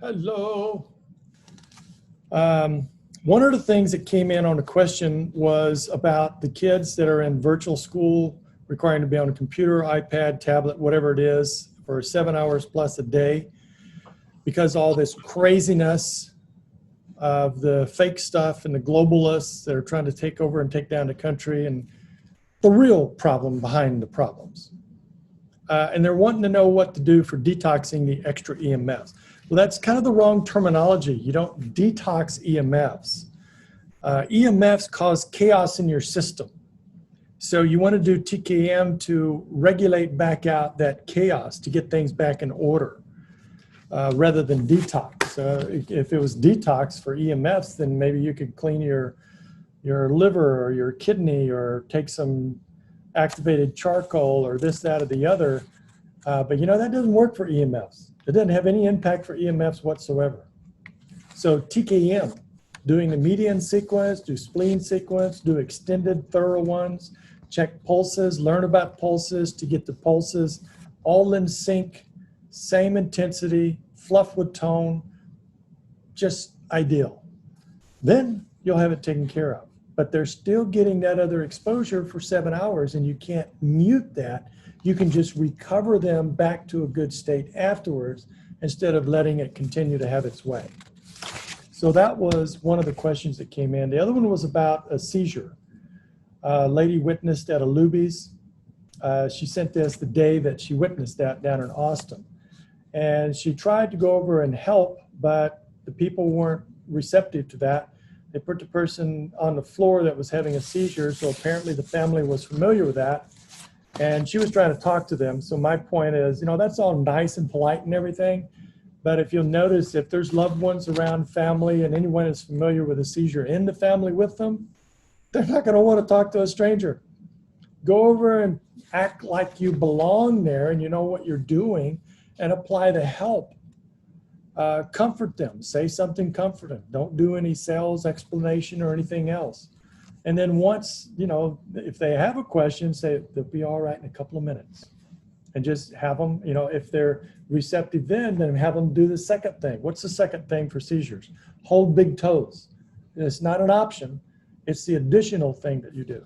Hello. One of the things that came in on a question was about the kids that are in virtual school, requiring to be on a computer, iPad, tablet, whatever it is, for 7 hours plus a day, because all this craziness of the fake stuff and the globalists that are trying to take over and take down the country, and the real problem behind the problems. And they're wanting to know what to do for detoxing the extra EMFs. Well, that's kind of the wrong terminology. You don't detox EMFs. EMFs cause chaos in your system. So you want to do TKM to regulate back out that chaos, to get things back in order, rather than detox. If it was detox for EMFs, then maybe you could clean your liver or your kidney, or take some activated charcoal or this, that, or the other. But you know, that doesn't work for EMFs. It doesn't have any impact for EMFs whatsoever. So TKM, doing the median sequence, do spleen sequence, do extended thorough ones, check pulses, learn about pulses to get the pulses all in sync, same intensity, fluff with tone, just ideal. Then you'll have it taken care of. But they're still getting that other exposure for 7 hours, and you can't mute that. You can just recover them back to a good state afterwards, instead of letting it continue to have its way. So that was one of the questions that came in. The other one was about a seizure. A lady witnessed at a Luby's. She sent this the day that she witnessed that down in Austin. And she tried to go over and help, but the people weren't receptive to that. They put the person on the floor that was having a seizure, so apparently the family was familiar with that. And she was trying to talk to them. So my point is, you know, that's all nice and polite and everything. But if you'll notice, if there's loved ones around, family, and anyone is familiar with a seizure in the family with them, they're not going to want to talk to a stranger. Go over and act like you belong there and you know what you're doing, and apply the help. Comfort them. Say something comforting. Don't do any sales explanation or anything else. And then once, you know, if they have a question, say they'll be all right in a couple of minutes. And just have them, you know, if they're receptive then have them do the second thing. What's the second thing for seizures? Hold big toes. It's not an option. It's the additional thing that you do.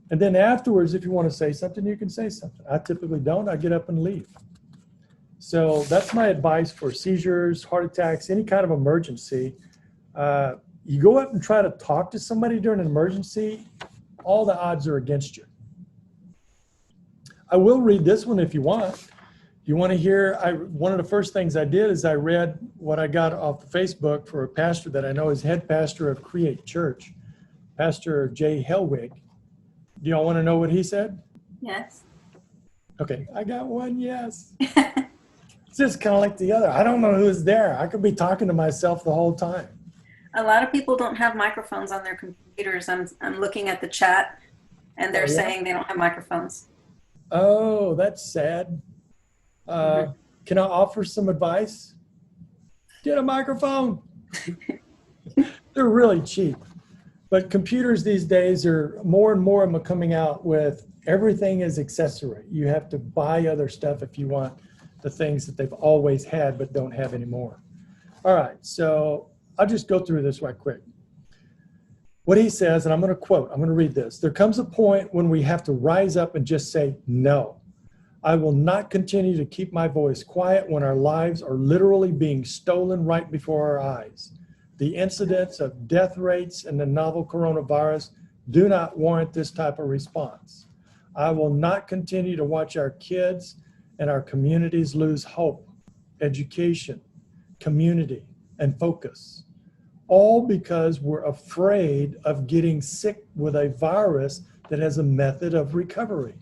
And then afterwards, if you want to say something, you can say something. I typically don't. I get up and leave. So that's my advice for seizures, heart attacks, any kind of emergency. You go up and try to talk to somebody during an emergency, all the odds are against you. I will read this one if you want. If you want to hear, one of the first things I did is I read what I got off of Facebook for a pastor that I know is head pastor of Create Church, Pastor Jay Helwig. Do y'all want to know what he said? Yes. Okay, I got one yes. It's just kind of like the other. I don't know who's there. I could be talking to myself the whole time. A lot of people don't have microphones on their computers. I'm looking at the chat, and they're saying they don't have microphones. Oh, that's sad. Can I offer some advice? Get a microphone. They're really cheap. But computers these days are more and more coming out with everything is accessory. You have to buy other stuff if you want the things that they've always had but don't have anymore. All right, so I'll just go through this right quick. What he says, and I'm going to read this. There comes a point when we have to rise up and just say, no, I will not continue to keep my voice quiet when our lives are literally being stolen right before our eyes. The incidents of death rates and the novel coronavirus do not warrant this type of response. I will not continue to watch our kids and our communities lose hope, education, community, and focus. All because we're afraid of getting sick with a virus that has a method of recovery.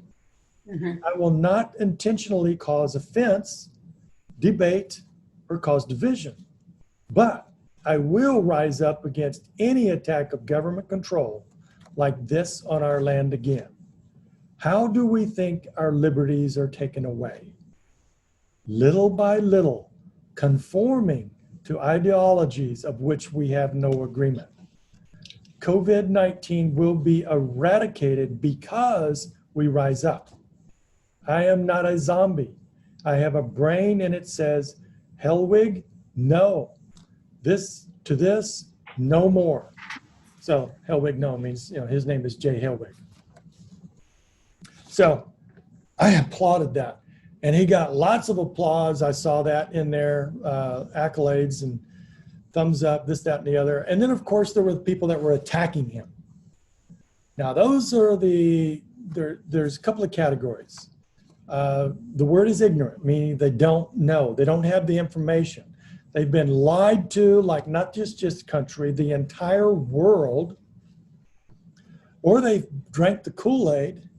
I will not intentionally cause offense, debate, or cause division, but I will rise up against any attack of government control like this on our land again. How do we think our liberties are taken away? Little by little, conforming to ideologies of which we have no agreement. COVID-19 will be eradicated because we rise up. I am not a zombie. I have a brain and it says, Helwig, no, this, no more. So Helwig, no, means, his name is Jay Helwig. So I applauded that. And he got lots of applause. I saw that in there, accolades and thumbs up, this, that, and the other. And then, of course, there were the people that were attacking him. Now, those are there's a couple of categories. The word is ignorant, meaning they don't know. They don't have the information. They've been lied to, like not just country, the entire world. Or they've drank the Kool-Aid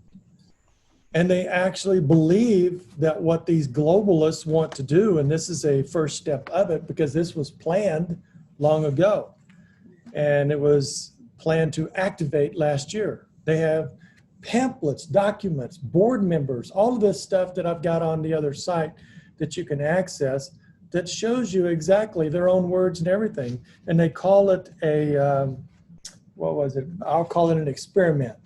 and they actually believe that what these globalists want to do, and this is a first step of it because this was planned long ago. And it was planned to activate last year. They have pamphlets, documents, board members, all of this stuff that I've got on the other site that you can access that shows you exactly their own words and everything. And they call it I'll call it an experiment.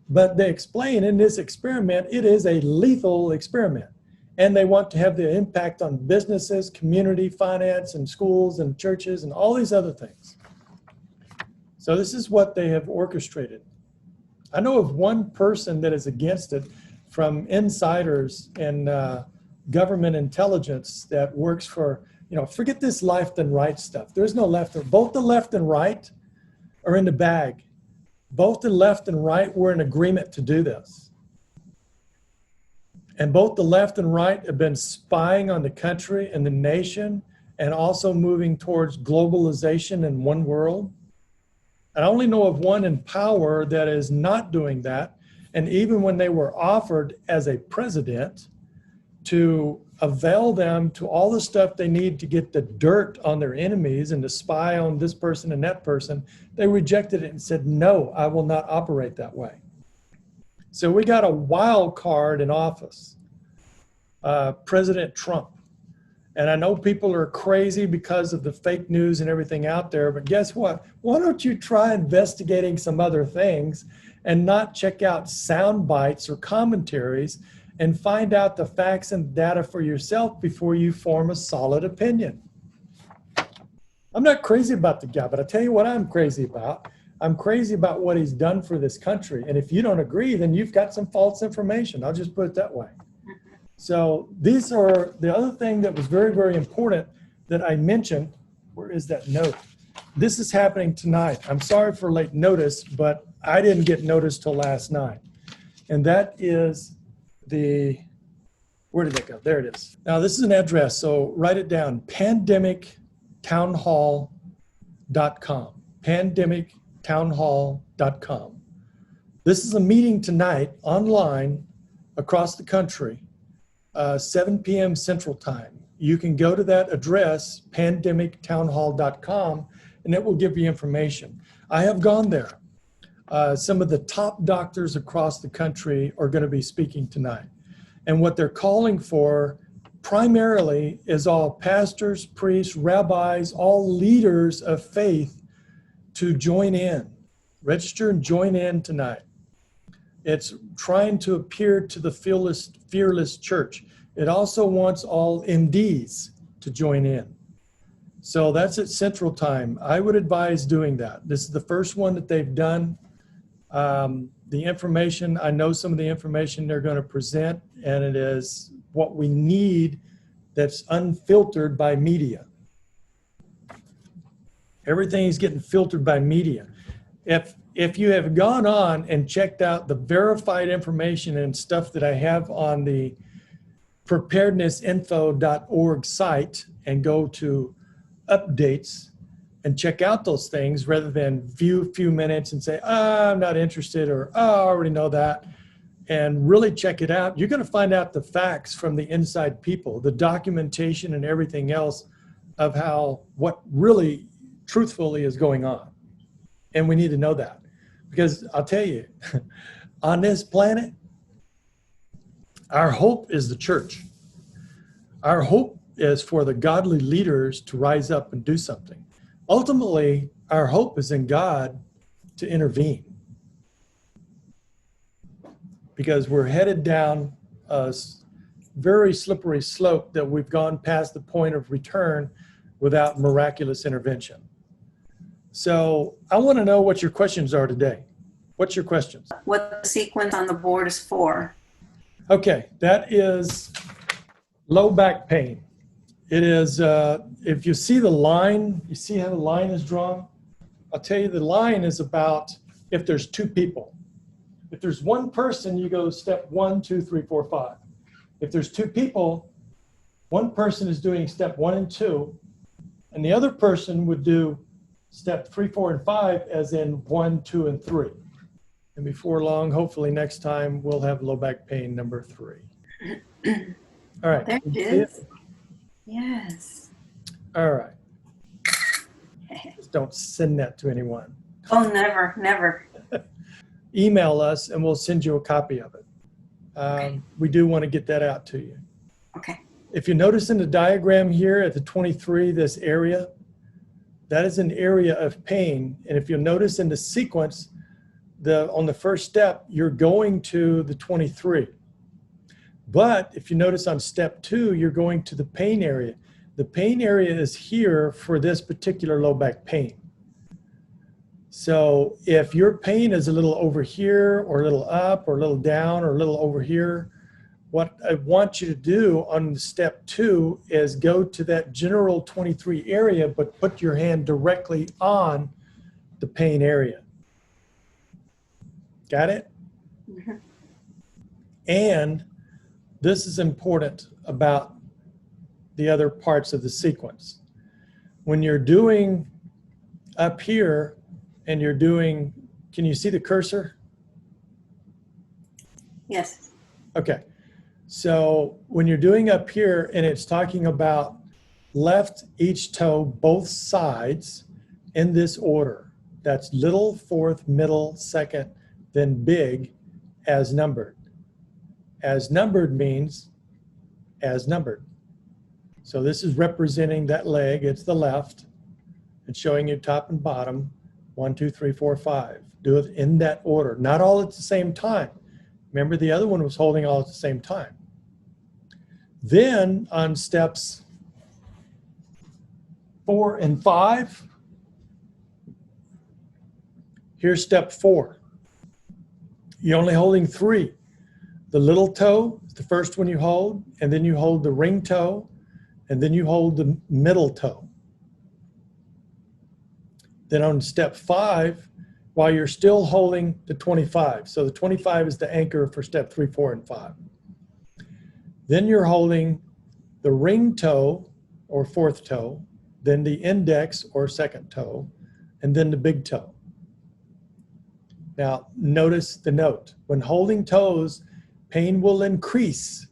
But they explain in this experiment, it is a lethal experiment. And they want to have the impact on businesses, community, finance, and schools and churches and all these other things. So this is what they have orchestrated. I know of one person that is against it from insiders and government intelligence that works for, forget this left and right stuff. There's no left or both the left and right are in the bag. Both the left and right were in agreement to do this. And both the left and right have been spying on the country and the nation and also moving towards globalization in one world. And I only know of one in power that is not doing that. And even when they were offered as a president to avail them to all the stuff they need to get the dirt on their enemies and to spy on this person and that person, they rejected it and said, no, I will not operate that way. So we got a wild card in office, President Trump. And I know people are crazy because of the fake news and everything out there, but guess what? Why don't you try investigating some other things and not check out sound bites or commentaries and find out the facts and data for yourself before you form a solid opinion. I'm not crazy about the guy, but I tell you what I'm crazy about. I'm crazy about what he's done for this country. And if you don't agree, then you've got some false information. I'll just put it that way. So these are the other thing that was very, very important that I mentioned. Where is that note? This is happening tonight. I'm sorry for late notice, but I didn't get notice till last night. And that is where did that go? There it is. Now this is an address, so write it down, pandemictownhall.com, pandemictownhall.com. This is a meeting tonight online across the country, 7 p.m. Central Time. You can go to that address, pandemictownhall.com, and it will give you information. I have gone there. Some of the top doctors across the country are going to be speaking tonight. And what they're calling for primarily is all pastors, priests, rabbis, all leaders of faith to join in. Register and join in tonight. It's trying to appear to the fearless church. It also wants all MDs to join in. So that's at Central Time. I would advise doing that. This is the first one that they've done. The information, I know some of the information they're going to present, and it is what we need that's unfiltered by media. Everything is getting filtered by media. If you have gone on and checked out the verified information and stuff that I have on the preparednessinfo.org site and go to updates and check out those things rather than view a few minutes and say, I'm not interested, or I already know that, and really check it out, you're going to find out the facts from the inside people, the documentation and everything else of what really truthfully is going on. And we need to know that. Because I'll tell you, on this planet, our hope is the church. Our hope is for the godly leaders to rise up and do something. Ultimately, our hope is in God to intervene. Because we're headed down a very slippery slope that we've gone past the point of return without miraculous intervention. So I want to know what your questions are today. What's your questions? What the sequence on the board is for. Okay, that is low back pain. It is, if you see the line, you see how the line is drawn? I'll tell you, the line is about if there's two people. If there's one person, you go step 1, 2, 3, 4, 5. If there's two people, one person is doing step 1 and 2, and the other person would do step 3, 4, and 5, as in 1, 2, and 3. And before long, hopefully next time, we'll have low back pain number 3. All right. There it is. Yes. All right. Just don't send that to anyone. Oh, never, never. Email us and we'll send you a copy of it. Okay. We do want to get that out to you. Okay. If you notice in the diagram here at the 23, this area, that is an area of pain. And if you'll notice in the sequence, on the first step, you're going to the 23. But if you notice on step 2, you're going to the pain area. The pain area is here for this particular low back pain. So if your pain is a little over here or a little up or a little down or a little over here, what I want you to do on step 2 is go to that general 23 area, but put your hand directly on the pain area. Got it? Mm-hmm. And this is important about the other parts of the sequence. When you're doing up here and you're doing, can you see the cursor? Yes. Okay. So when you're doing up here and it's talking about left each toe, both sides in this order, that's little, fourth, middle, second, then big, as numbered. As numbered means as numbered. So this is representing that leg. It's the left. It's showing you top and bottom. 1, 2, 3, 4, 5. Do it in that order. Not all at the same time. Remember, the other one was holding all at the same time. Then on steps 4 and 5, here's step 4. You're only holding 3. The little toe is the first one you hold, and then you hold the ring toe, and then you hold the middle toe. Then on step 5, while you're still holding the 25. So the 25 is the anchor for step 3, 4, and 5. Then you're holding the ring toe or fourth toe, then the index or second toe, and then the big toe. Now, notice the note. When holding toes, pain will increase,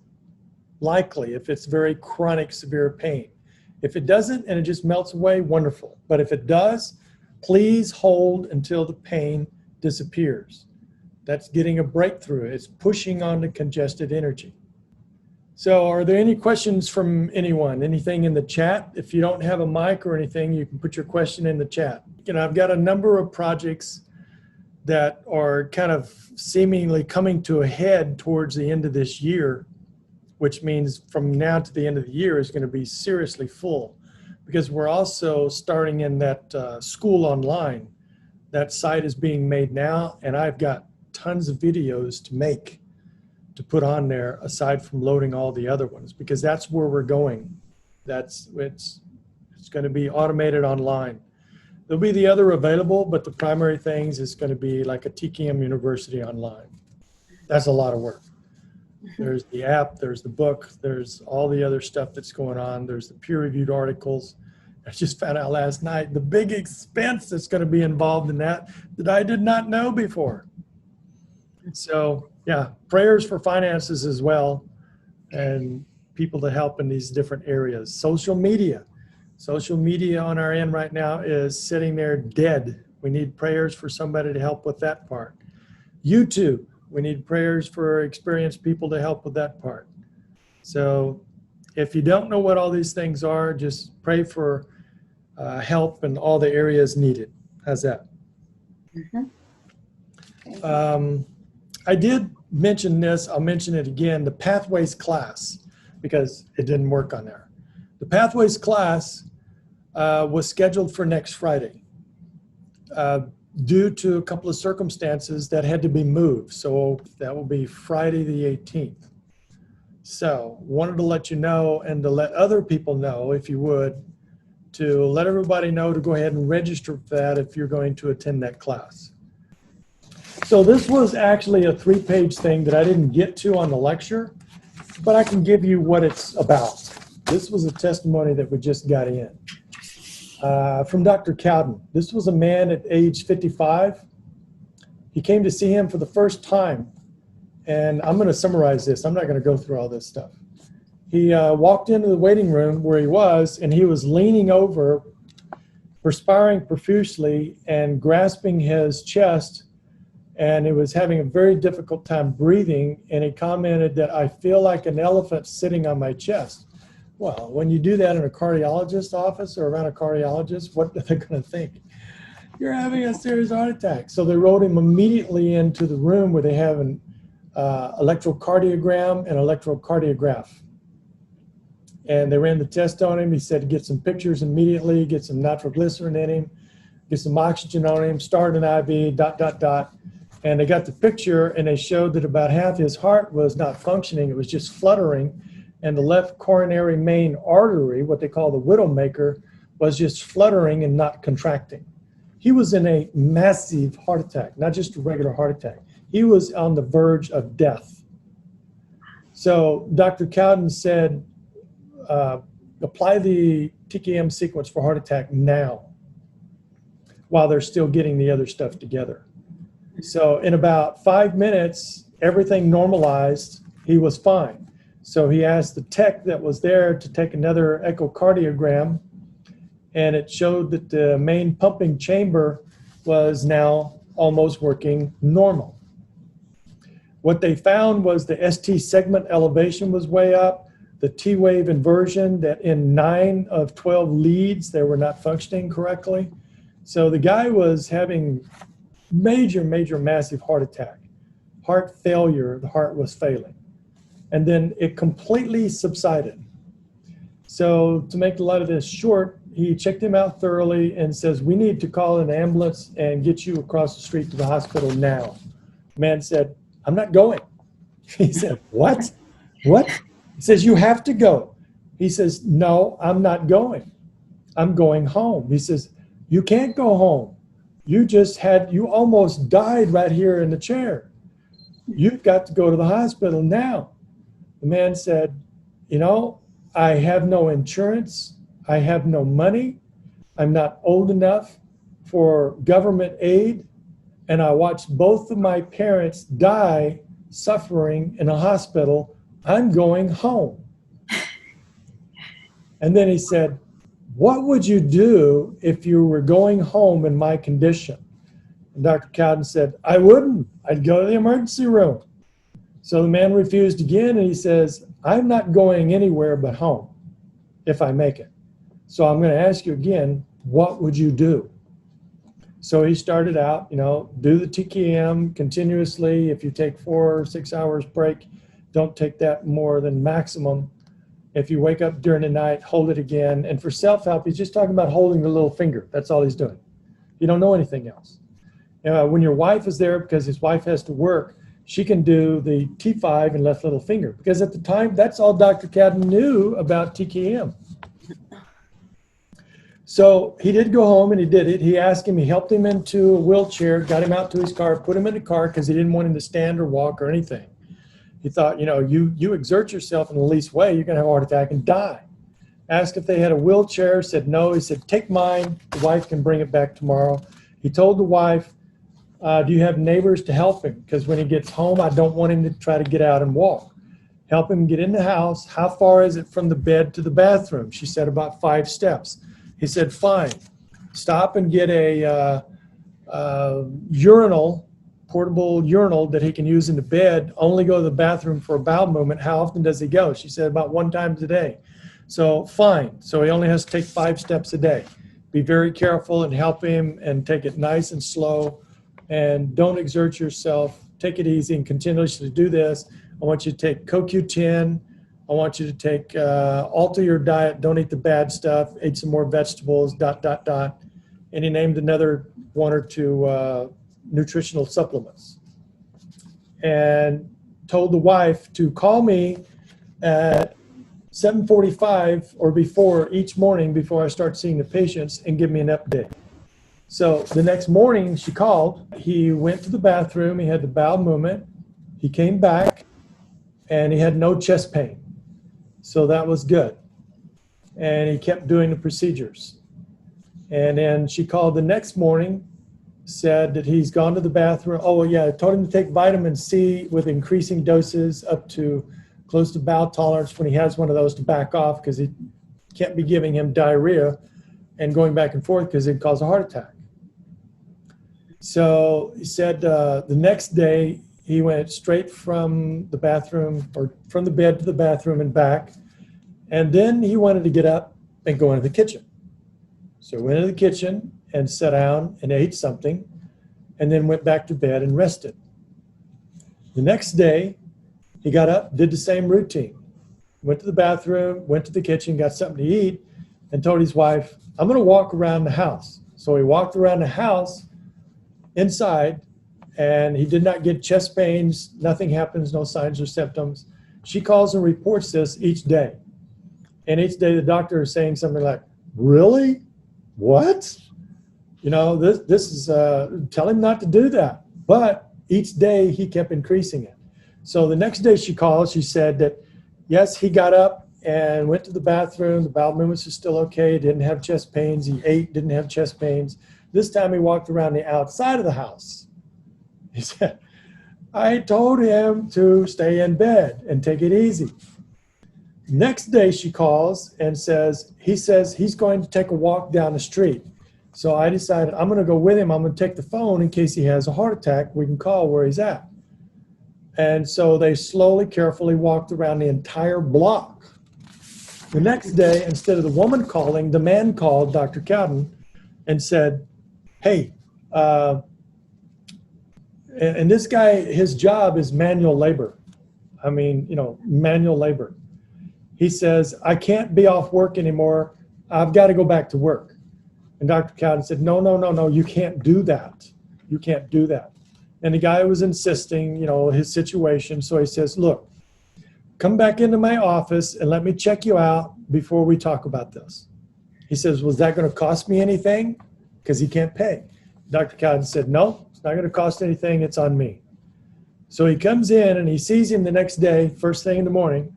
likely, if it's very chronic, severe pain. If it doesn't and it just melts away, wonderful. But if it does, please hold until the pain disappears. That's getting a breakthrough. It's pushing on the congested energy. So are there any questions from anyone? Anything in the chat? If you don't have a mic or anything, you can put your question in the chat. You know, I've got a number of projects that are kind of seemingly coming to a head towards the end of this year, which means from now to the end of the year is going to be seriously full, because we're also starting in that school online. That site is being made now, and I've got tons of videos to make to put on there aside from loading all the other ones, because that's where we're going. It's going to be automated online. There'll be the other available, but the primary things is going to be like a TKM University online. That's a lot of work. There's the app, there's the book, there's all the other stuff that's going on. There's the peer-reviewed articles. I just found out last night the big expense that's going to be involved in that I did not know before. So yeah, prayers for finances as well, and people to help in these different areas. Social media on our end right now is sitting there dead. We need prayers for somebody to help with that part. YouTube, we need prayers for experienced people to help with that part. So if you don't know what all these things are, just pray for help in all the areas needed. How's that? Mm-hmm. I did mention this, I'll mention it again, the Pathways class, because it didn't work on there. The Pathways class was scheduled for next Friday. Due to a couple of circumstances that had to be moved. So that will be Friday the 18th. So wanted to let you know and to let other people know, if you would, to let everybody know to go ahead and register for that if you're going to attend that class. So this was actually a 3-page thing that I didn't get to on the lecture, but I can give you what it's about. This was a testimony that we just got in. From Dr. Cowden. This was a man at age 55. He came to see him for the first time. And I'm going to summarize this. I'm not going to go through all this stuff. He walked into the waiting room where he was, and he was leaning over, perspiring profusely and grasping his chest. And he was having a very difficult time breathing. And he commented that, "I feel like an elephant sitting on my chest." Well, when you do that in a cardiologist's office or around a cardiologist, what are they going to think? You're having a serious heart attack. So they wrote him immediately into the room where they have an electrocardiogram and electrocardiograph. And they ran the test on him. He said to get some pictures immediately, get some nitroglycerin in him, get some oxygen on him, start an IV, ... And they got the picture, and they showed that about half his heart was not functioning. It was just fluttering. And the left coronary main artery, what they call the widowmaker, was just fluttering and not contracting. He was in a massive heart attack, not just a regular heart attack. He was on the verge of death. So Dr. Cowden said, apply the TKM sequence for heart attack now, while they're still getting the other stuff together. So in about 5 minutes, everything normalized. He was fine. So he asked the tech that was there to take another echocardiogram, and it showed that the main pumping chamber was now almost working normal. What they found was the ST segment elevation was way up, the T-wave inversion, that in 9 of 12 leads, they were not functioning correctly. So the guy was having major, massive heart attack, heart failure, the heart was failing. And then it completely subsided. So to make a lot of this short, he checked him out thoroughly and says, "We need to call an ambulance and get you across the street to the hospital now." The man said, "I'm not going." He said, "What? What?" He says, "You have to go." He says, "No, I'm not going. I'm going home." He says, "You can't go home. You almost died right here in the chair. You've got to go to the hospital now." The man said, "You know, I have no insurance. I have no money. I'm not old enough for government aid. And I watched both of my parents die suffering in a hospital. I'm going home." And then he said, "What would you do if you were going home in my condition?" And Dr. Cowden said, "I wouldn't. I'd go to the emergency room." So the man refused again, and he says, "I'm not going anywhere but home if I make it. So I'm going to ask you again, what would you do?" So he started out, do the TKM continuously. If you take 4 or 6 hours break, don't take that more than maximum. If you wake up during the night, hold it again. And for self-help, he's just talking about holding the little finger. That's all he's doing. You don't know anything else. When your wife is there, because his wife has to work, she can do the T5 and left little finger. Because at the time, that's all Dr. Cowden knew about TKM. So he did go home and he did it. He asked him, he helped him into a wheelchair, got him out to his car, put him in the car because he didn't want him to stand or walk or anything. He thought, you exert yourself in the least way, you're going to have a heart attack and die. Asked if they had a wheelchair, said no. He said, "Take mine. The wife can bring it back tomorrow." He told the wife, "Do you have neighbors to help him? Because when he gets home, I don't want him to try to get out and walk. Help him get in the house. How far is it from the bed to the bathroom?" She said, "About 5 steps. He said, "Fine. Stop and get a urinal, portable urinal that he can use in the bed. Only go to the bathroom for a bowel movement. How often does he go?" She said, "About 1 time a day." So fine. So he only has to take 5 steps a day. Be very careful and help him and take it nice and slow. And don't exert yourself. Take it easy and continuously do this. I want you to take CoQ10. I want you to take, alter your diet, don't eat the bad stuff, eat some more vegetables, ... And he named another 1 or 2 nutritional supplements. And told the wife to call me at 7:45 or before each morning before I start seeing the patients and give me an update. So the next morning she called, he went to the bathroom, he had the bowel movement, he came back and he had no chest pain. So that was good. And he kept doing the procedures. And then she called the next morning, said that he's gone to the bathroom. Oh yeah, I told him to take vitamin C with increasing doses up to close to bowel tolerance when he has one of those to back off, because he can't be giving him diarrhea and going back and forth because it'd cause a heart attack. So he said the next day he went straight from the bathroom, or from the bed to the bathroom and back. And then he wanted to get up and go into the kitchen. So he went into the kitchen and sat down and ate something, and then went back to bed and rested. The next day, he got up, did the same routine. Went to the bathroom, went to the kitchen, got something to eat, and told his wife, I'm going to walk around the house. So he walked around the house inside, and he did not get chest pains. Nothing happens, no signs or symptoms. She calls and reports this each day. And each day the doctor is saying something like, really? What? You know, this is, tell him not to do that. But each day he kept increasing it. So the next day she called, she said that, yes, he got up and went to the bathroom. The bowel movements are still okay. Didn't have chest pains. He ate, didn't have chest pains. This time he walked around the outside of the house. He said, I told him to stay in bed and take it easy. Next day she calls and says he's going to take a walk down the street. So I decided I'm going to go with him. I'm going to take the phone in case he has a heart attack. We can call where he's at. And so they slowly, carefully walked around the entire block. The next day, instead of the woman calling, the man called Dr. Cowden and said, hey, and this guy, his job is manual labor. I mean, you know, manual labor. He says, I can't be off work anymore. I've got to go back to work. And Dr. Cowden said, no, you can't do that. You can't do that. And the guy was insisting, you know, his situation. So he says, look, come back into my office and let me check you out before we talk about this. He says, was that going to cost me anything? Because he can't pay. Dr. Cowden said, no, it's not going to cost anything. It's on me. So he comes in and he sees him the next day, first thing in the morning.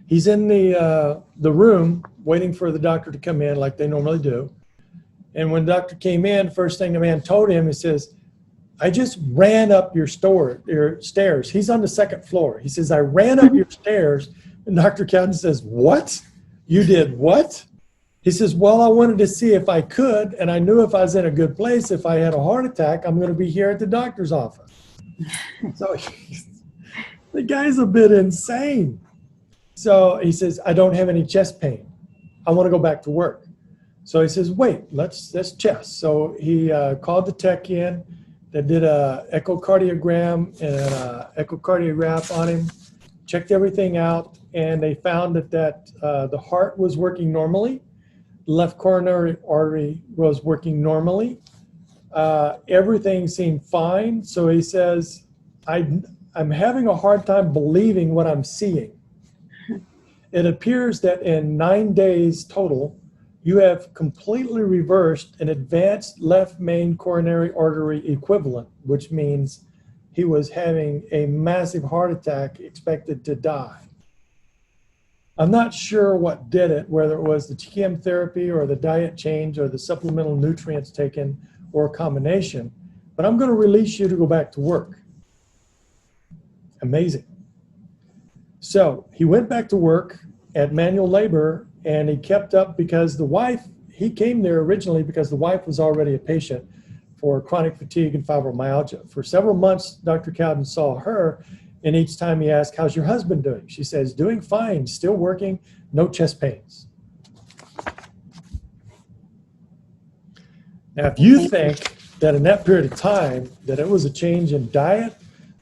He's in the room waiting for the doctor to come in like they normally do. And when the doctor came in, first thing the man told him, he says, I just ran up your stairs. He's on the second floor. He says, I ran up your stairs. And Dr. Cowden says, what? You did what? He says, well, I wanted to see if I could, and I knew if I was in a good place, if I had a heart attack, I'm going to be here at the doctor's office. So the guy's a bit insane. So he says, I don't have any chest pain. I want to go back to work. So he says, wait, let's chest. So he called the tech in. They did a echocardiogram and an echocardiograph on him, checked everything out, and they found that the heart was working normally. The left coronary artery was working normally. Everything seemed fine. So he says, I'm having a hard time believing what I'm seeing. It appears that in 9 days total, you have completely reversed an advanced left main coronary artery equivalent, which means he was having a massive heart attack, expected to die. I'm not sure what did it, whether it was the chemotherapy or the diet change or the supplemental nutrients taken or a combination, but I'm going to release you to go back to work. Amazing. So he went back to work at manual labor, and he kept up because the wife, he came there originally because the wife was already a patient for chronic fatigue and fibromyalgia. For several months, Dr. Cowden saw her, and each time he asked, how's your husband doing? She says, doing fine, still working, no chest pains. Now, if you think that in that period of time that it was a change in diet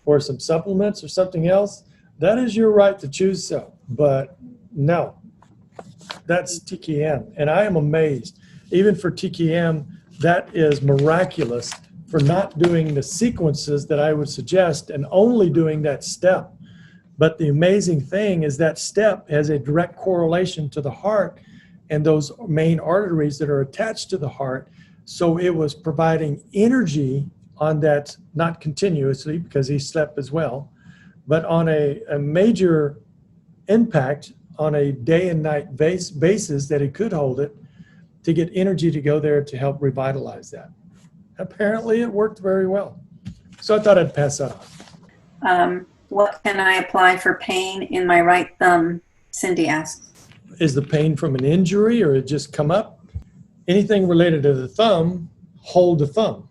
or some supplements or something else, That is your right to choose so, but no, that's TKM. And I am amazed, even for TKM, that is miraculous for not doing the sequences that I would suggest and only doing that step. But the amazing thing is that step has a direct correlation to the heart and those main arteries that are attached to the heart. So it was providing energy on that, not continuously because he slept as well, but on a major impact on a day and night basis that he could hold it to get energy to go there to help revitalize that. Apparently it worked very well. So I thought I'd pass that on. What can I apply for pain in my right thumb? Cindy asks. Is the pain from an injury or it just come up? Anything related to the thumb, hold the thumb.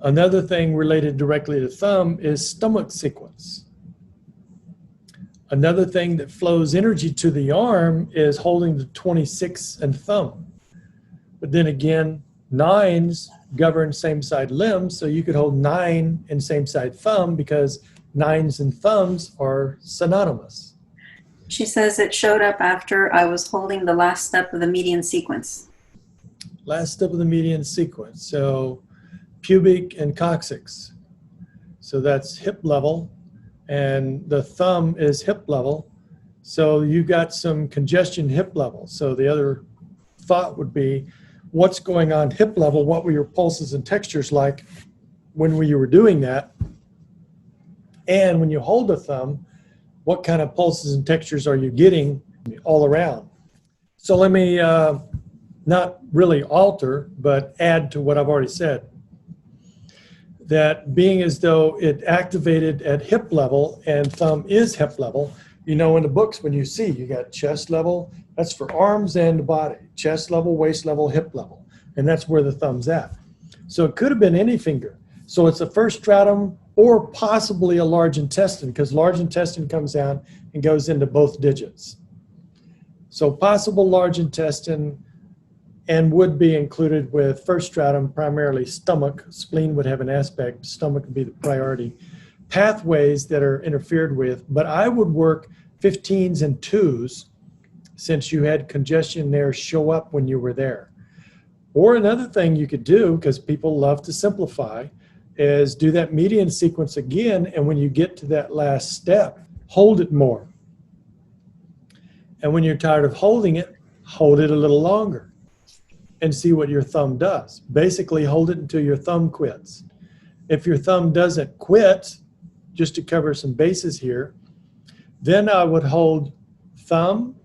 Another thing related directly to thumb is stomach sequence. Another thing that flows energy to the arm is holding the 26 and thumb. But then again, nines govern same side limbs, so you could hold 9 and same side thumb because nines and thumbs are synonymous. She says it showed up after I was holding the last step of the median sequence. Last step of the median sequence. So pubic and coccyx. So that's hip level, and the thumb is hip level. So you got some congestion hip level. So the other thought would be, what's going on hip level? What were your pulses and textures like when you were doing that? And when you hold the thumb, what kind of pulses and textures are you getting all around? So let me not really alter, but add to what I've already said. That being as though it activated at hip level and thumb is hip level, you know, in the books when you see, you got chest level, that's for arms and body, chest level, waist level, hip level, and that's where the thumb's at. So it could have been any finger. So it's a first stratum or possibly a large intestine, because large intestine comes down and goes into both digits. So possible large intestine, and would be included with first stratum, primarily stomach. Spleen would have an aspect, stomach would be the priority. Pathways that are interfered with, but I would work 15s and 2s since you had congestion there show up when you were there. Or another thing you could do, because people love to simplify, is do that median sequence again, and when you get to that last step, hold it more. And when you're tired of holding it, hold it a little longer and see what your thumb does. Basically, hold it until your thumb quits. If your thumb doesn't quit, just to cover some bases here, then I would hold thumb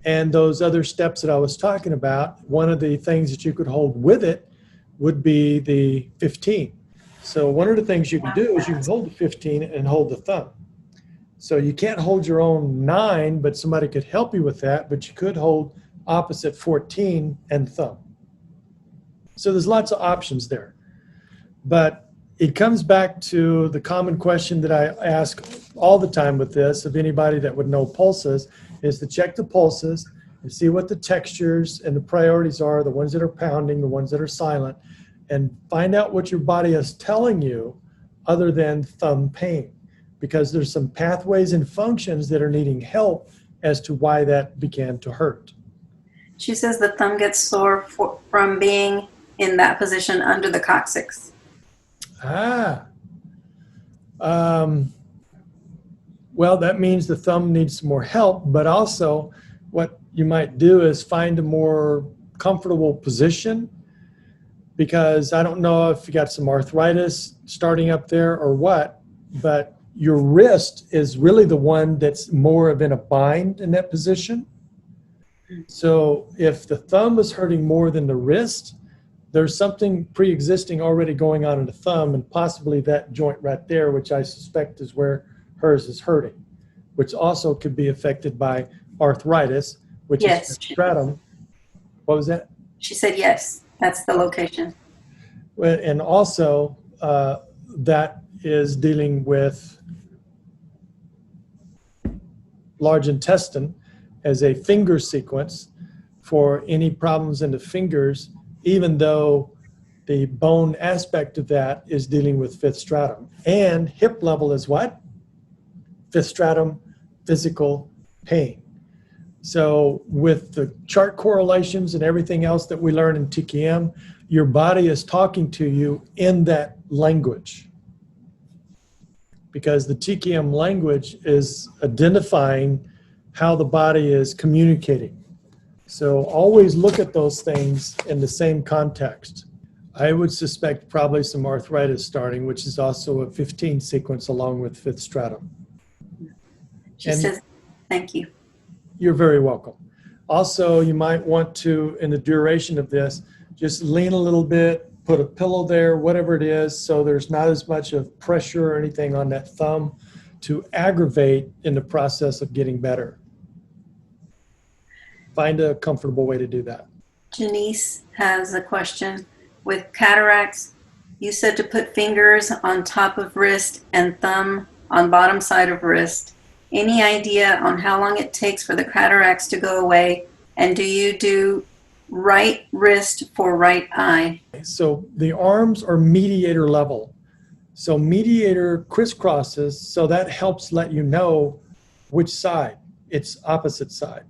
and those other steps that I was talking about. One of the things that you could hold with it would be the 15. So one of the things you can do is you can hold the 15 and hold the thumb. So you can't hold your own 9, but somebody could help you with that, but you could hold opposite 14 and thumb. So there's lots of options there. But it comes back to the common question that I ask all the time with this, of anybody that would know pulses, is to check the pulses and see what the textures and the priorities are, the ones that are pounding, the ones that are silent, and find out what your body is telling you other than thumb pain. Because there's some pathways and functions that are needing help as to why that began to hurt. She says the thumb gets sore from being in that position under the coccyx. Well, that means the thumb needs some more help, but also what you might do is find a more comfortable position, because I don't know if you got some arthritis starting up there or what, but your wrist is really the one that's more of in a bind in that position. So if the thumb is hurting more than the wrist, there's something pre-existing already going on in the thumb, and possibly that joint right there, which I suspect is where hers is hurting, which also could be affected by arthritis, which is stratum. What was that? She said yes, that's the location. And also that is dealing with large intestine as a finger sequence for any problems in the fingers, even though the bone aspect of that is dealing with fifth stratum. And hip level is what? fifth stratum, physical pain. So with the chart correlations and everything else that we learn in TKM, your body is talking to you in that language, because the TKM language is identifying how the body is communicating. So always look at those things in the same context. I would suspect probably some arthritis starting, which is also a 15 sequence along with fifth stratum. She says, thank you. You're very welcome. Also, you might want to, in the duration of this, just lean a little bit, put a pillow there, whatever it is, so there's not as much of pressure or anything on that thumb to aggravate in the process of getting better. Find a comfortable way to do that. Janice has a question. With cataracts, you said to put fingers on top of wrist and thumb on bottom side of wrist. Any idea on how long it takes for the cataracts to go away? And do you do right wrist for right eye? So the arms are mediator level. So mediator crisscrosses, so that helps let you know which side. It's opposite side.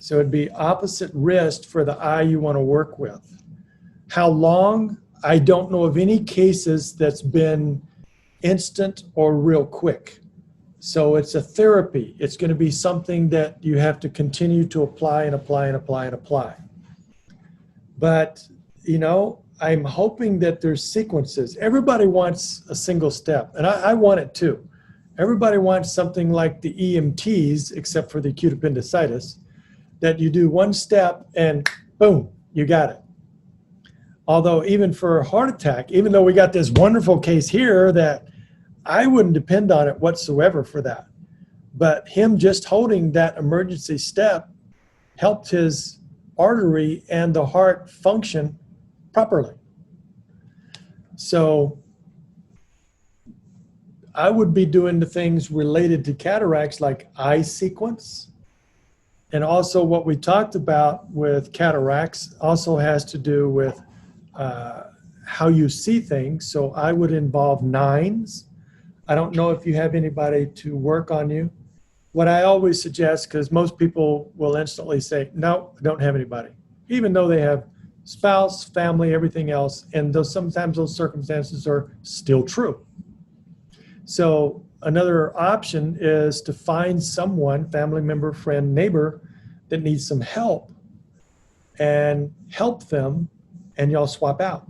So it'd be opposite wrist for the eye you want to work with. How long? I don't know of any cases that's been instant or real quick. So it's a therapy. It's going to be something that you have to continue to apply and apply and apply and apply. But, you know, I'm hoping that there's sequences. Everybody wants a single step, and I want it too. Everybody wants something like the EMTs, except for the acute appendicitis, that you do one step and boom, you got it. Although even for a heart attack, even though we got this wonderful case here that I wouldn't depend on it whatsoever for that. But him just holding that emergency step helped his artery and the heart function properly. So I would be doing the things related to cataracts like eye sequence. And also what we talked about with cataracts also has to do with how you see things. So I would involve nines. I don't know if you have anybody to work on you. What I always suggest, because most people will instantly say, no, I don't have anybody, even though they have spouse, family, everything else. And sometimes those circumstances are still true. So another option is to find someone, family member, friend, neighbor, that needs some help and help them, and y'all swap out,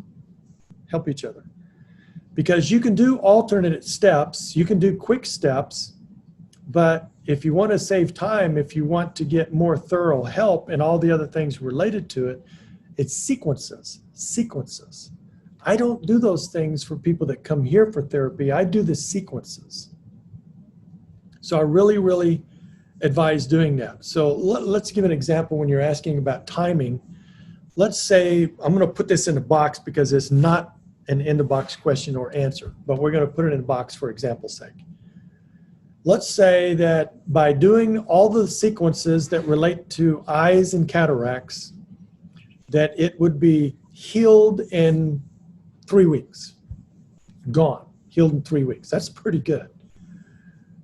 help each other. Because you can do alternate steps, you can do quick steps, but if you want to save time, if you want to get more thorough help and all the other things related to it, it's sequences. I don't do those things for people that come here for therapy. I do the sequences. So I really advise doing that. So let's give an example when you're asking about timing. Let's say, I'm going to put this in a box because it's not an in-the-box question or answer, but we're going to put it in a box for example's sake. Let's say that by doing all the sequences that relate to eyes and cataracts, that it would be healed in 3 weeks. Gone, healed in 3 weeks. That's pretty good.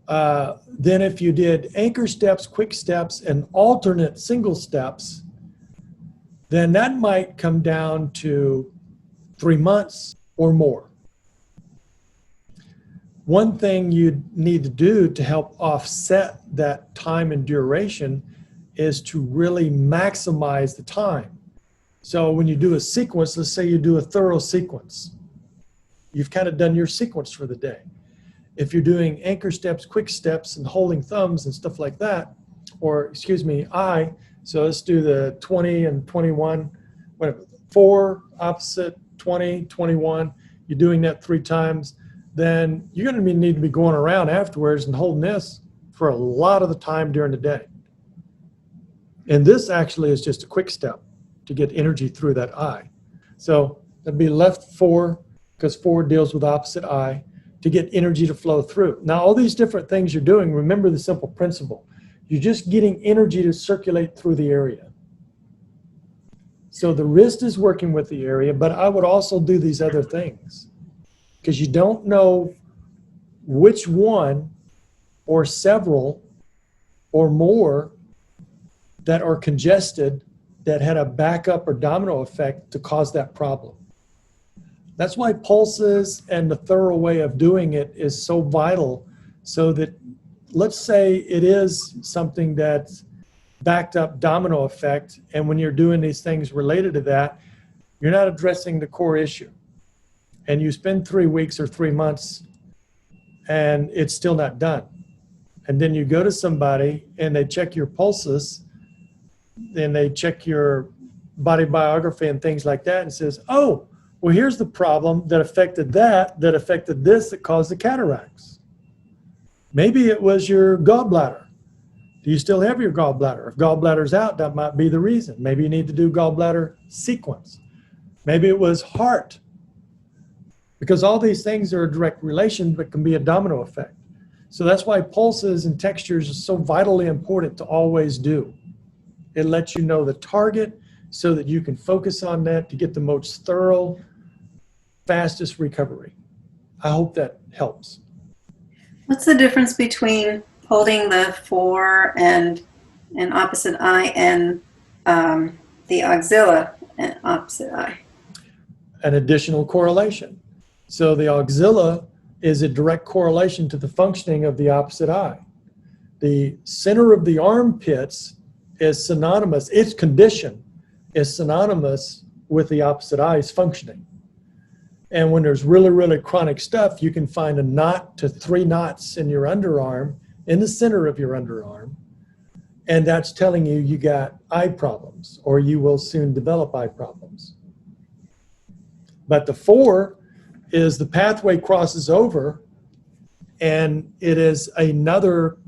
Then if you did anchor steps, quick steps, and alternate single steps, then that might come down to 3 months or more. One thing you need to do to help offset that time and duration is to really maximize the time. So when you do a sequence, let's say you do a thorough sequence, you've kind of done your sequence for the day. If you're doing anchor steps, quick steps, and holding thumbs and stuff like that, or excuse me, eye, so let's do the 20 and 21, whatever, 4 opposite, 20, 21, you're doing that 3 times, then you're going to need to be going around afterwards and holding this for a lot of the time during the day. And this actually is just a quick step to get energy through that eye. So that'd be left 4, because 4 deals with opposite eye, to get energy to flow through. Now, all these different things you're doing, remember the simple principle. You're just getting energy to circulate through the area. So the wrist is working with the area, but I would also do these other things, because you don't know which one or several or more that are congested that had a backup or domino effect to cause that problem. That's why pulses and the thorough way of doing it is so vital, so that, let's say it is something that's backed up domino effect, and when you're doing these things related to that, you're not addressing the core issue. And you spend 3 weeks or 3 months and it's still not done. And then you go to somebody and they check your pulses, and they check your body biography and things like that, and says, oh, well, here's the problem that affected that affected this, that caused the cataracts. Maybe it was your gallbladder. Do you still have your gallbladder? If gallbladder's out, that might be the reason. Maybe you need to do gallbladder sequence. Maybe it was heart. Because all these things are a direct relation, but can be a domino effect. So that's why pulses and textures are so vitally important to always do. It lets you know the target so that you can focus on that to get the most thorough, fastest recovery. I hope that helps. What's the difference between holding the fore and opposite eye and the axilla and opposite eye? An additional correlation. So the axilla is a direct correlation to the functioning of the opposite eye. The center of the armpits is synonymous, its condition is synonymous with the opposite eye's functioning. And when there's really, really chronic stuff, you can find a knot to 3 knots in your underarm, in the center of your underarm, and that's telling you you got eye problems, or you will soon develop eye problems. But the fore is the pathway crosses over, and it is another,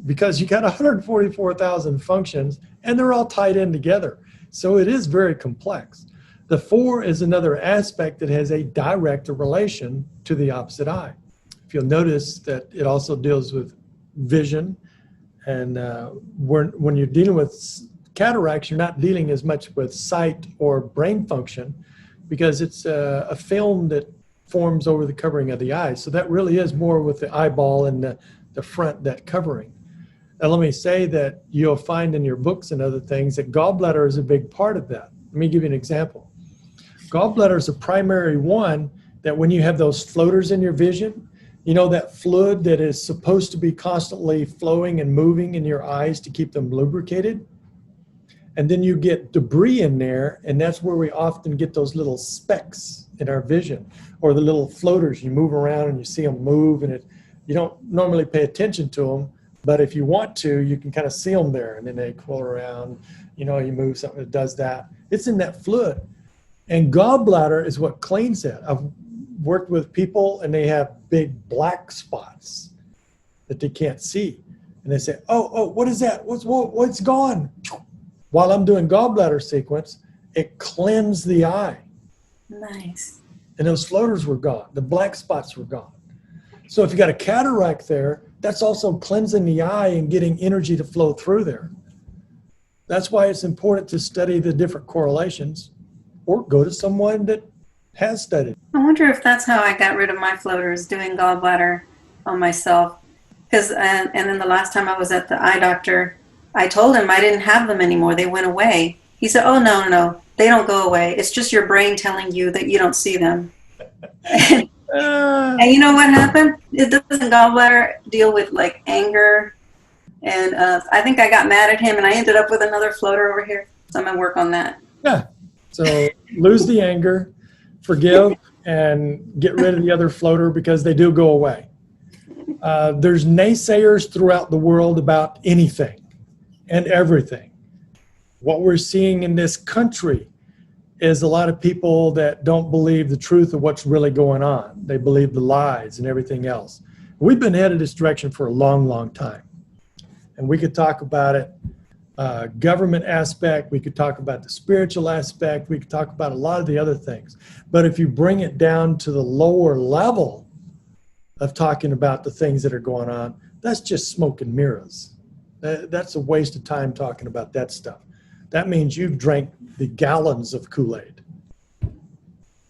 because you got 144,000 functions, and they're all tied in together. So it is very complex. The fore is another aspect that has a direct relation to the opposite eye. If you'll notice that it also deals with vision, and when you're dealing with cataracts, you're not dealing as much with sight or brain function, because it's a film that forms over the covering of the eye. So that really is more with the eyeball and the front, that covering. Now let me say that you'll find in your books and other things that gallbladder is a big part of that. Let me give you an example. Gallbladder is a primary one that when you have those floaters in your vision, you know, that fluid that is supposed to be constantly flowing and moving in your eyes to keep them lubricated. And then you get debris in there, and that's where we often get those little specks in our vision, or the little floaters. You move around and you see them move, and you don't normally pay attention to them, but if you want to, you can kind of see them there, and then they curl around. You know, you move something that does that. It's in that fluid. And gallbladder is what cleans that. I've worked with people, and they have big black spots that they can't see. And they say, oh, what is that? What's gone? While I'm doing gallbladder sequence, it cleansed the eye. Nice. And those floaters were gone. The black spots were gone. So if you got a cataract there, that's also cleansing the eye and getting energy to flow through there. That's why it's important to study the different correlations, or go to someone that has studied. I wonder if that's how I got rid of my floaters, doing gallbladder on myself. Because and then the last time I was at the eye doctor, I told him I didn't have them anymore. They went away. He said, oh, no, they don't go away. It's just your brain telling you that you don't see them. And you know what happened? It doesn't gallbladder deal with like anger. And I think I got mad at him, and I ended up with another floater over here. So I'm going to work on that. Yeah. So lose the anger, forgive, and get rid of the other floater, because they do go away. There's naysayers throughout the world about anything and everything. What we're seeing in this country is a lot of people that don't believe the truth of what's really going on. They believe the lies and everything else. We've been headed this direction for a long, long time. And we could talk about it, government aspect, we could talk about the spiritual aspect, we could talk about a lot of the other things. But if you bring it down to the lower level of talking about the things that are going on, that's just smoke and mirrors. That's a waste of time talking about that stuff. That means you've drank the gallons of Kool-Aid.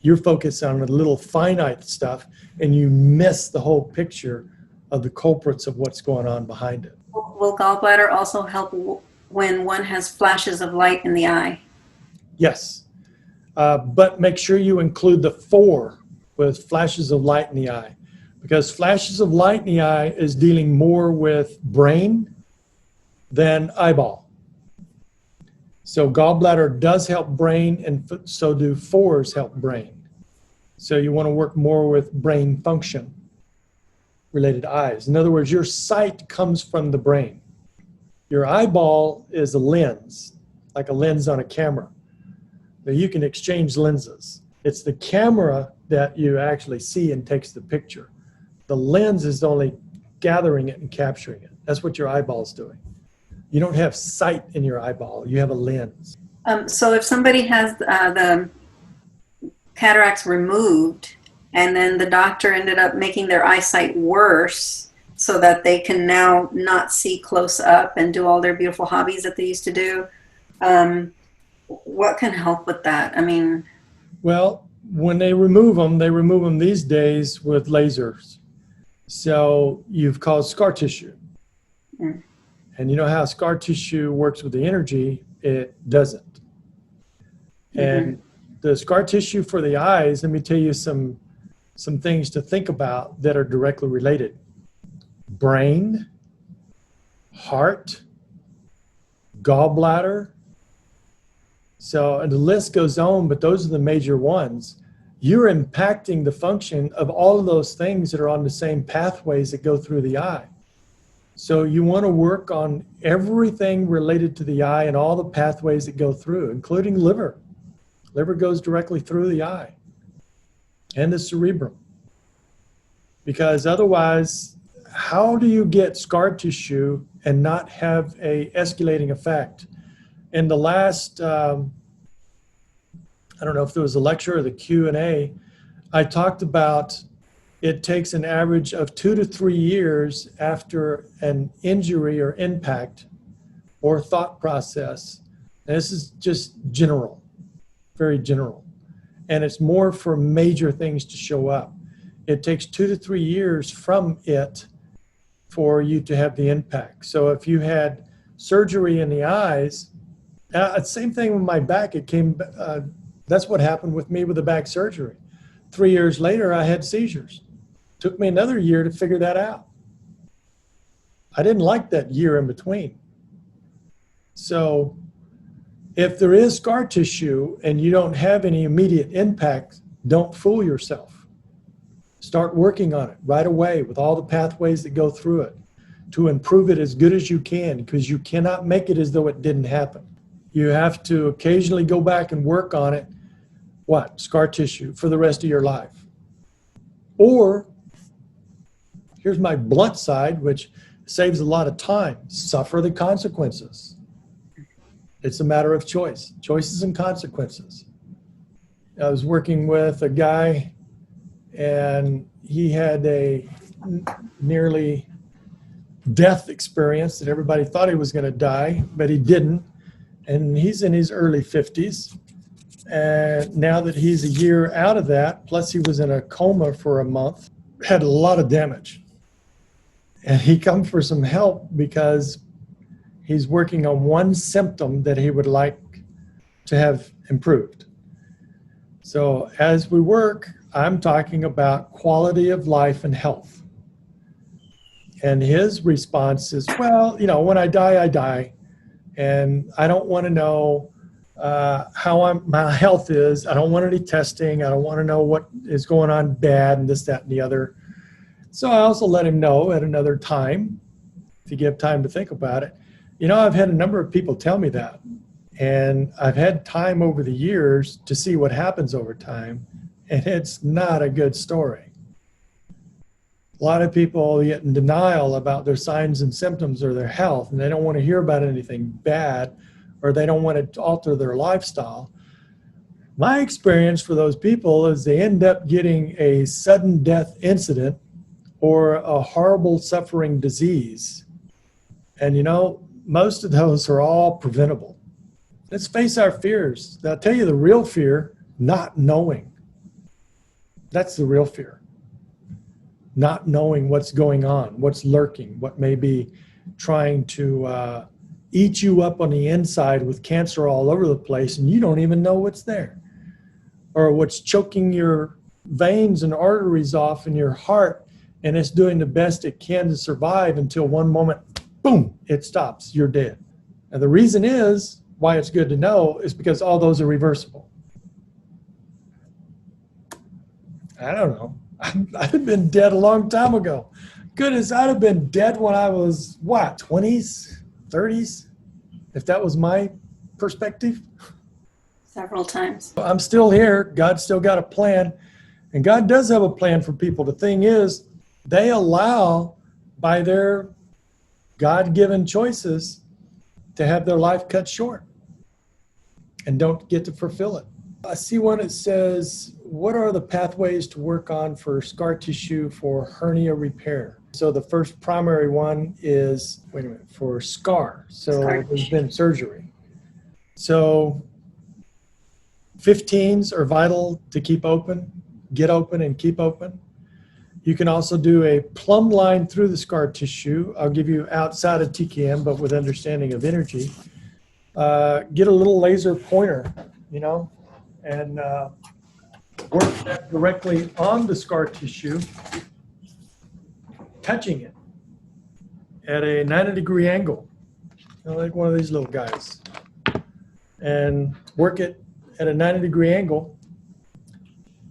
You're focused on the little finite stuff, and you miss the whole picture of the culprits of what's going on behind it. Will gallbladder also help when one has flashes of light in the eye? Yes, but make sure you include the 4 with flashes of light in the eye, because flashes of light in the eye is dealing more with brain than eyeball. So gallbladder does help brain, and so do 4s help brain. So you want to work more with brain function related eyes. In other words, your sight comes from the brain. Your eyeball is a lens, like a lens on a camera. Now you can exchange lenses. It's the camera that you actually see and takes the picture. The lens is only gathering it and capturing it. That's what your eyeball's doing. You don't have sight in your eyeball. You have a lens. So if somebody has the cataracts removed and then the doctor ended up making their eyesight worse so that they can now not see close up and do all their beautiful hobbies that they used to do, what can help with that? I mean, well, when they remove them these days with lasers. So you've caused scar tissue. Mm. And you know how scar tissue works with the energy? It doesn't. Mm-hmm. And the scar tissue for the eyes, let me tell you some things to think about that are directly related. Brain, heart, gallbladder. So, and the list goes on, but those are the major ones. You're impacting the function of all of those things that are on the same pathways that go through the eye. So you want to work on everything related to the eye and all the pathways that go through, including liver. Liver goes directly through the eye and the cerebrum. Because otherwise, how do you get scar tissue and not have a escalating effect? In the last, I don't know if there was a lecture or the Q&A, I talked about it takes an average of 2 to 3 years after an injury or impact or thought process. And this is just general, very general. And it's more for major things to show up. It takes 2 to 3 years from it for you to have the impact. So if you had surgery in the eyes, same thing with my back, that's what happened with me with the back surgery. 3 years later, I had seizures. Took me another year to figure that out. I didn't like that year in between. So if there is scar tissue and you don't have any immediate impact, don't fool yourself. Start working on it right away with all the pathways that go through it to improve it as good as you can, because you cannot make it as though it didn't happen. You have to occasionally go back and work on it. What? Scar tissue for the rest of your life. Or here's my blunt side, which saves a lot of time. Suffer the consequences. It's a matter of choice. Choices and consequences. I was working with a guy, and he had a nearly death experience that everybody thought he was going to die, but he didn't. And he's in his early 50s. And now that he's a year out of that, plus he was in a coma for a month, had a lot of damage. And he come for some help because he's working on one symptom that he would like to have improved. So as we work, I'm talking about quality of life and health. And his response is, well, you know, when I die, I die. And I don't want to know how my health is. I don't want any testing. I don't want to know what is going on bad and this, that, and the other. So I also let him know at another time, if you give time to think about it. You know, I've had a number of people tell me that. And I've had time over the years to see what happens over time. And it's not a good story. A lot of people get in denial about their signs and symptoms or their health, and they don't want to hear about anything bad, or they don't want to alter their lifestyle. My experience for those people is they end up getting a sudden death incident or a horrible suffering disease. And you know, most of those are all preventable. Let's face our fears. I'll tell you the real fear, not knowing. That's the real fear. not knowing what's going on, what's lurking, what may be trying to eat you up on the inside with cancer all over the place, and you don't even know what's there, or what's choking your veins and arteries off in your heart, and it's doing the best it can to survive until one moment, boom, it stops, you're dead. And the reason is, why it's good to know, is because all those are reversible. I don't know. I'd have been dead a long time ago. Goodness, I'd have been dead when I was, what, 20s, 30s? If that was my perspective. Several times. I'm still here. God's still got a plan. And God does have a plan for people. The thing is, they allow, by their God-given choices, to have their life cut short and don't get to fulfill it. I see one that says, what are the pathways to work on for scar tissue for hernia repair? So the first primary one is, for scar. So there's been surgery. So 15s are vital to keep open, get open and keep open. You can also do a plumb line through the scar tissue. I'll give you outside of TKM, but with understanding of energy. Get a little laser pointer, and work that directly on the scar tissue, touching it at a 90-degree angle, like one of these little guys, and work it at a 90-degree angle,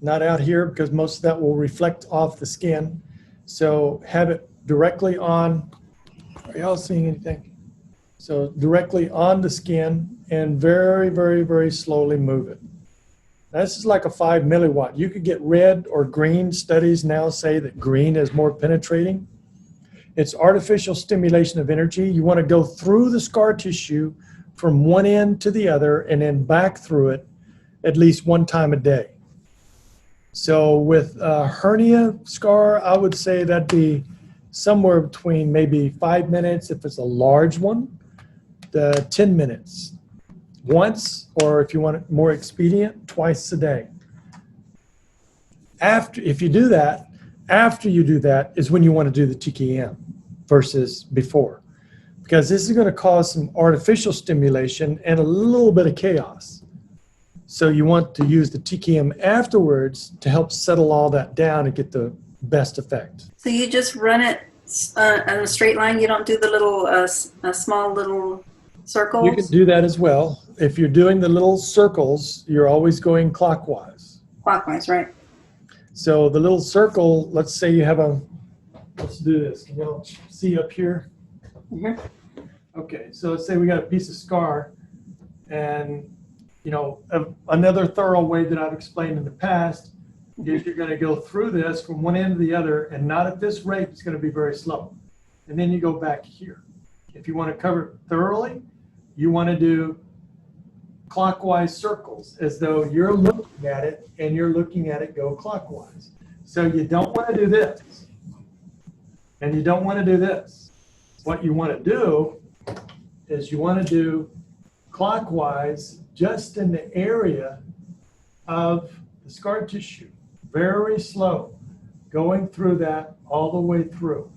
not out here because most of that will reflect off the skin. So have it directly on, are y'all seeing anything? So directly on the skin and very, very, very slowly move it. This is like a 5 milliwatt. You could get red or green. Studies now say that green is more penetrating. It's artificial stimulation of energy. You want to go through the scar tissue from one end to the other and then back through it at least one time a day. So with a hernia scar, I would say that'd be somewhere between maybe 5 minutes if it's a large one, to 10 minutes. Once, or if you want it more expedient, twice a day. If you do that, after you do that is when you want to do the TKM versus before. Because this is going to cause some artificial stimulation and a little bit of chaos. So you want to use the TKM afterwards to help settle all that down and get the best effect. So you just run it in a straight line? You don't do the little, small little circles? You can do that as well. If you're doing the little circles, you're always going clockwise. Clockwise, right. So the little circle, let's say you have let's do this. Can y'all see up here? Mm-hmm. Okay, so let's say we got a piece of scar, and another thorough way that I've explained in the past is you're going to go through this from one end to the other, and not at this rate. It's going to be very slow. And then you go back here. If you want to cover it thoroughly, you want to do clockwise circles, as though you're looking at it and you're looking at it go clockwise. So you don't want to do this, and you don't want to do this. What you want to do is you want to do clockwise just in the area of the scar tissue, very slow, going through that all the way through.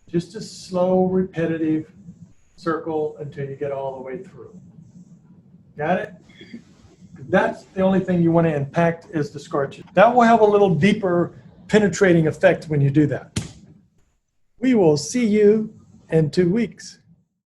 Just a slow, repetitive circle until you get all the way through. Got it? That's the only thing you want to impact is the scar tissue. That will have a little deeper penetrating effect when you do that. We will see you in 2 weeks.